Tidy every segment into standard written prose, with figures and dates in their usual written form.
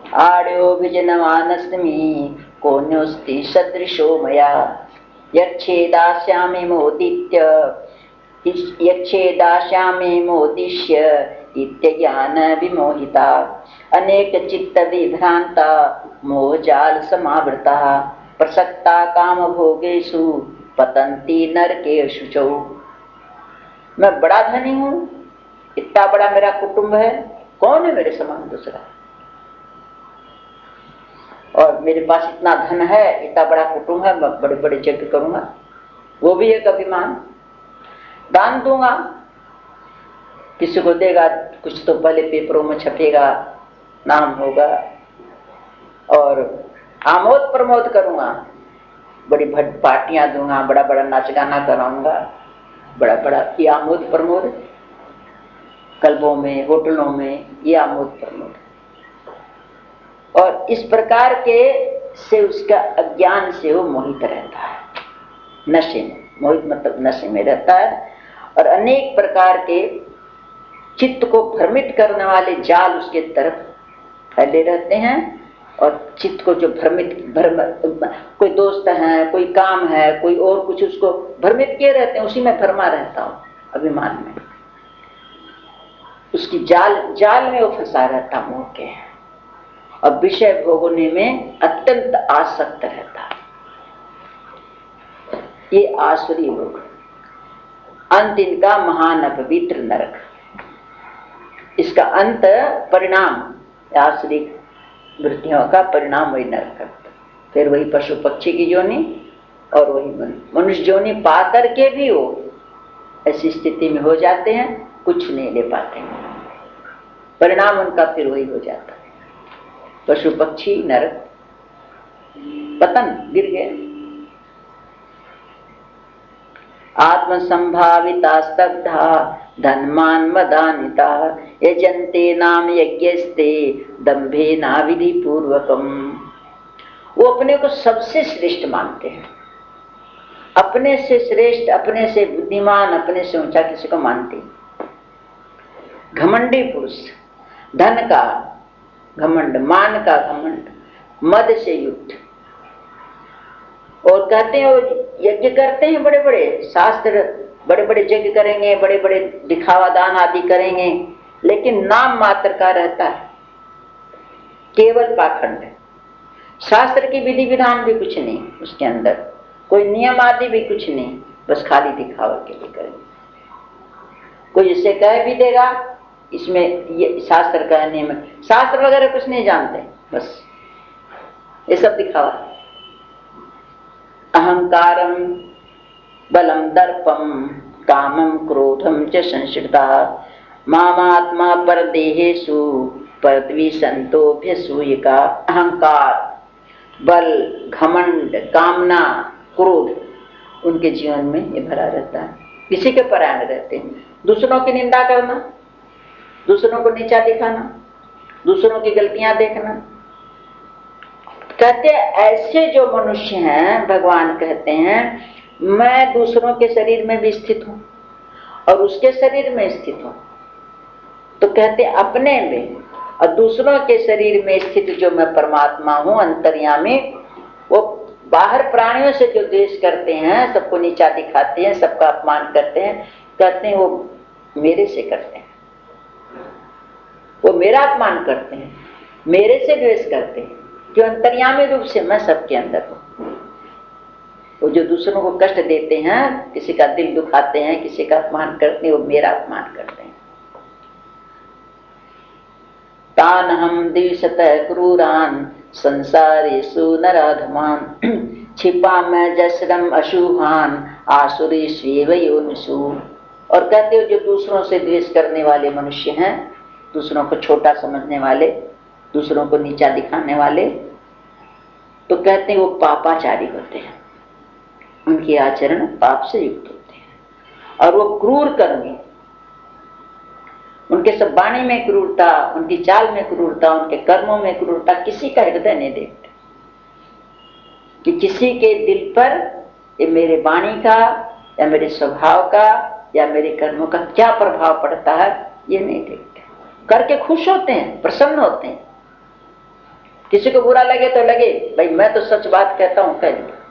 Audio विजनमानस्मि कोऽन्योऽस्ति सदृशो मया यच्छेदास्यामि मोदित्य यच्छेदास्यामि मोदिष्य इत्यज्ञान विमोहिता अनेक चित्त विभ्रांता मोहजाल समावृता प्रसक्ता काम भोगेषु पतंती नरकेषु चौ। मैं बड़ा धनी हूं, इतना बड़ा मेरा कुटुंब है, कौन है मेरे समान दूसरा, और मेरे पास इतना धन है, इतना बड़ा कुटुंब है, मैं बड़े बड़े यज्ञ करूंगा, वो भी एक अभिमान। दान दूंगा, किसी को देगा, कुछ तो पहले पेपरों में छपेगा, नाम होगा, और आमोद प्रमोद करूंगा, बड़ी भट पार्टियां दूंगा, बड़ा बड़ा नाच गाना कराऊंगा, बड़ा बड़ा ये आमोद प्रमोद, क्लबों में होटलों में ये आमोद प्रमोद। और इस प्रकार के से उसका अज्ञान से वो मोहित रहता है, नशे में, मोहित मतलब नशे में रहता है। और अनेक प्रकार के चित्त को भ्रमित करने वाले जाल उसके तरफ फैले रहते हैं, और चित्त को जो कोई दोस्त है, कोई काम है, कोई और कुछ, उसको भ्रमित किए रहते हैं, उसी में भरमा रहता हूं, अभिमान में, उसकी जाल में वो फंसा रहता मोह के, और विषय भोगने में अत्यंत आसक्त रहता है। ये आसुरी लोग, अंत इनका महान अपवित्र नरक, इसका अंत परिणाम आसुरी वृत्तियों का परिणाम वही नरक, फिर वही पशु पक्षी की योनि और वही मनुष्य योनि पा करके भी वो ऐसी स्थिति में हो जाते हैं, कुछ नहीं ले पाते, परिणाम उनका फिर वही हो जाता है, पशु पक्षी नरक, पतन, गिर गए। आत्म संभाविता स्तब्धा धनमान मदानिता यजन्ते नाम यज्ञस्ते दंभे ना विधि पूर्वकम। वो अपने को सबसे श्रेष्ठ मानते हैं, अपने से श्रेष्ठ, अपने से बुद्धिमान, अपने से ऊंचा किसी को मानते। घमंडी पुरुष, धन का घमंड, मान का घमंड, मद से युक्त, और कहते हैं वो यज्ञ करते हैं बड़े बड़े, शास्त्र बड़े बड़े यज्ञ करेंगे, बड़े बड़े दिखावा दान आदि करेंगे, लेकिन नाम मात्र का रहता है, केवल पाखंड है, शास्त्र की विधि विधान भी कुछ नहीं उसके अंदर, कोई नियम आदि भी कुछ नहीं, बस खाली दिखावा के लिए करेंगे। कोई इसे कह भी देगा, इसमें ये शास्त्र का नियम है, शास्त्र वगैरह कुछ नहीं जानते, बस ये सब दिखावा। अहंकारम बलम दर्पम कामम क्रोधम च संश्रिता मामात्मा परदेहेषु पृथ्वी संतोभ्यसूयिका। अहंकार, बल, घमंड, कामना, क्रोध उनके जीवन में ये भरा रहता है, किसी के परायण रहते हैं, दूसरों की निंदा करना, दूसरों को नीचा दिखाना, दूसरों की गलतियां देखना। कहते ऐसे जो मनुष्य हैं, भगवान कहते हैं मैं दूसरों के शरीर में भी स्थित हूं और उसके शरीर में स्थित हूं, तो कहते अपने में और दूसरों के शरीर में स्थित जो मैं परमात्मा हूं अंतर्यामी, वो बाहर प्राणियों से जो द्वेष करते हैं, सबको नीचा दिखाते हैं, सबका अपमान करते हैं, कहते हैं वो मेरे से करते हैं, वो मेरा अपमान करते हैं, मेरे से द्वेष करते हैं, जो अंतर्यामी रूप से मैं सबके अंदर हूं। वो जो दूसरों को कष्ट देते हैं, किसी का दिल दुखाते हैं, किसी का अपमान करते हैं, वो मेरा अपमान करते हैं। तान हम द्विषतः क्रूरान संसारेषु नराधमान छिपा मैं जसरम अशुभान आसुरी स्वेव योनिषु। और कहते हो जो दूसरों से द्वेष करने वाले मनुष्य हैं, दूसरों को छोटा समझने वाले, दूसरों को नीचा दिखाने वाले, तो कहते हैं वो पापाचारी होते हैं, उनके आचरण पाप से युक्त होते हैं, और वो क्रूर कर्मी, उनके सब वाणी में क्रूरता, उनकी चाल में क्रूरता, उनके कर्मों में क्रूरता, किसी का हृदय नहीं देखते कि किसी के दिल पर ये मेरे वाणी का या मेरे स्वभाव का या मेरे कर्मों का क्या प्रभाव पड़ता है, ये नहीं देखते। करके खुश होते हैं, प्रसन्न होते हैं, किसी को बुरा लगे तो लगे, भाई मैं तो सच बात कहता हूं, कह दिया।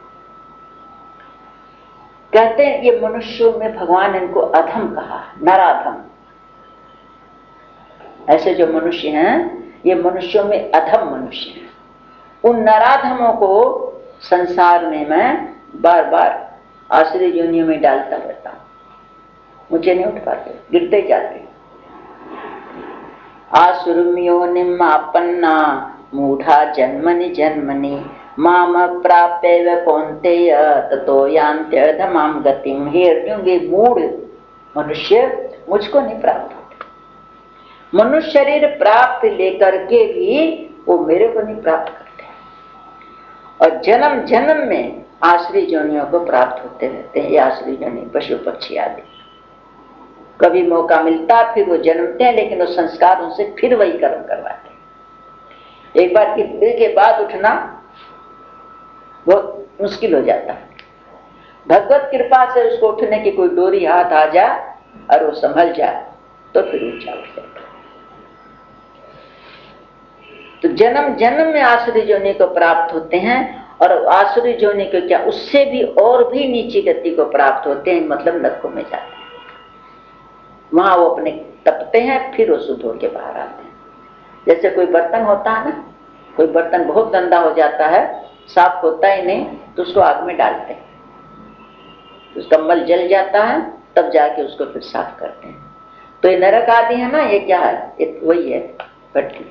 कहते हैं ये मनुष्यों में भगवान इनको अधम कहा, नराधम। ऐसे जो मनुष्य हैं ये मनुष्यों में अधम मनुष्य हैं। उन नराधमों को संसार में मैं बार बार आसुरी योनियों में डालता रहता हूं, मुझे नहीं उठ पाते, गिरते जाते। आसुरम योनिम आपन्ना मूढ़ा जन्मनि जन्मनि माम प्राप्य कौन्तेय ततो यान्त्यधमाम गतिम। हे अर्जुन, वे मूढ़ मनुष्य मुझको नहीं प्राप्त होते। मनुष्य शरीर प्राप्त लेकर के भी वो मेरे को नहीं प्राप्त करते, और जन्म जन्म में आसुरी योनियों को प्राप्त होते रहते हैं। ये आसुरी योनि पशु पक्षी आदि, कभी मौका मिलता फिर वो जन्मते हैं, लेकिन वो संस्कार उनसे फिर वही कर्म करवाते हैं। एक बार गिरने के बाद उठना बहुत मुश्किल हो जाता है। भगवत कृपा से उसको उठने की कोई डोरी हाथ आ जाए और वो संभल जाए तो फिर ऊंचा उठ जाता। तो जन्म जन्म में आसुरी योनि को प्राप्त होते हैं, और आसुरी योनि को क्या, उससे भी और भी नीची गति को प्राप्त होते हैं, मतलब नरकों में जाते हैं। वहां वो अपने तपते हैं, फिर वो शुद्ध होकर बाहर आते हैं। जैसे कोई बर्तन होता है ना, कोई बर्तन बहुत गंदा हो जाता है, साफ होता ही नहीं, तो उसको आग में डालते हैं, उसका मल जल जाता है, तब जाके उसको फिर साफ करते हैं। तो ये नरक आदि है ना, ये क्या है, ये वही है भट्टी।